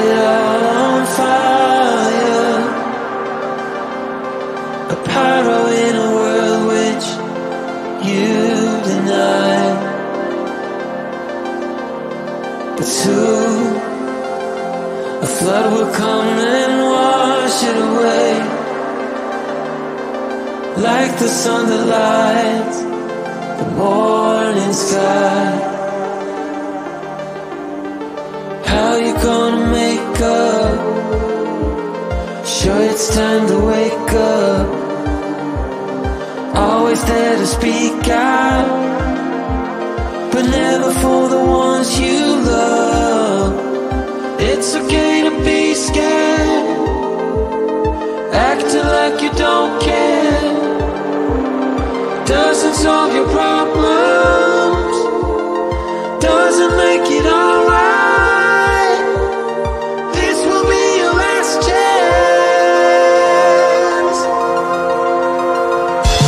it all on fire. A pyro in a world which you deny. But soon a flood will come and wash it away, like the sun that lights the morning sky. How you gonna make up? Sure, it's time to wake up. Always there to speak out, but never for the ones you love. It's okay to be scared, acting like you don't care. Doesn't solve your problems, doesn't make it alright. This will be your last chance.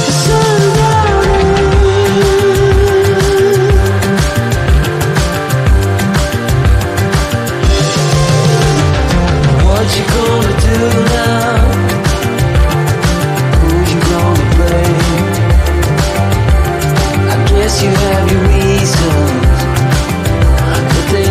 The sun is what you gonna do now? Who you gonna blame? I guess you have your reasons, but they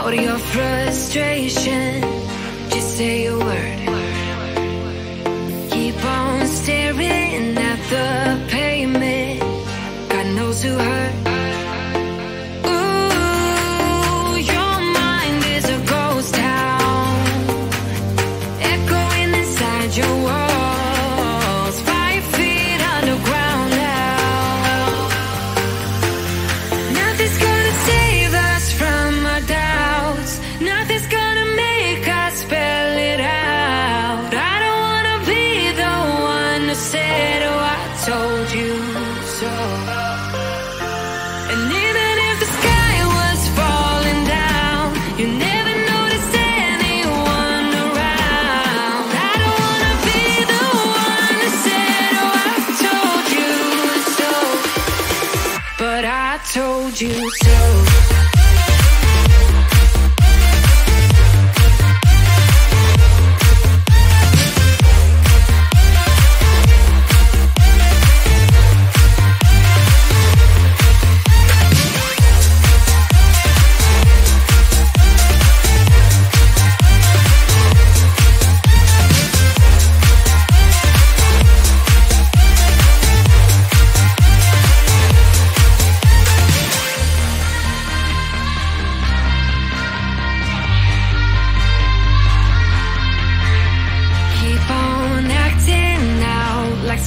out your frustration. Just say a word. Keep on staring at the pavement. God knows who hurt. Ooh, your mind is a ghost town, echoing inside your walls, 5 feet underground now. Nothing's gonna save us from our doubts. Nothing's gonna make us spell it out. I don't wanna be the one who said, oh, I told you so. And even if the sky was falling down, you never noticed anyone around. I don't wanna be the one who said, oh, I told you so. But I told you so.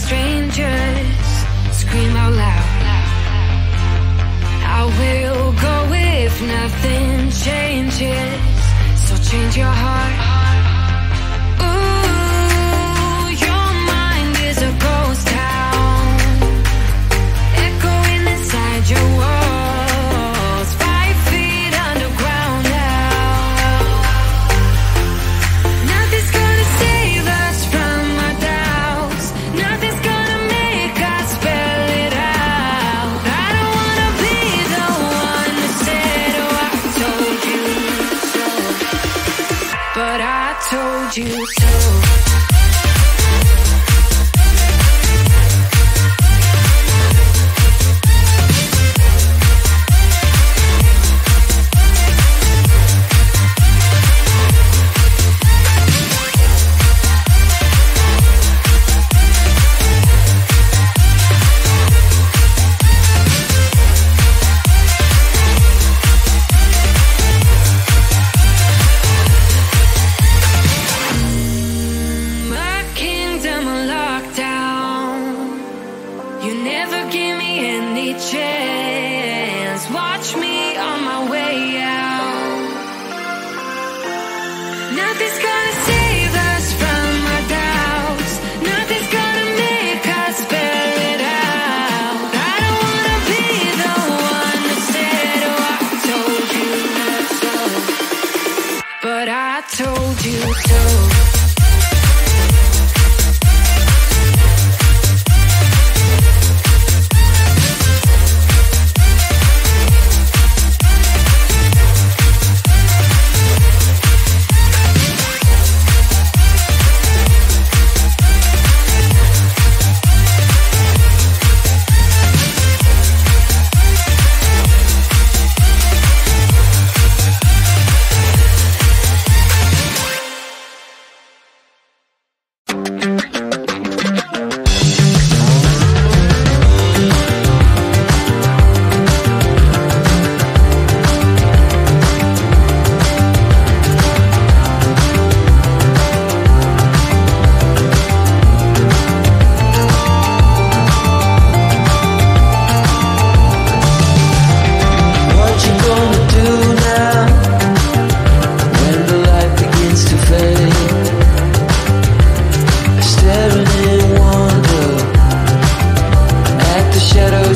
Strangers, scream out loud. I will go if nothing changes. So change your heart. Ooh, your mind is a ghost town, echoing inside your walls, 5 feet underground now. Nothing's gonna save us from our doubts. Nothing's gonna make us spell it out. I don't wanna be the one who said, oh, I told you so. But I told you so. Told you so. Shadow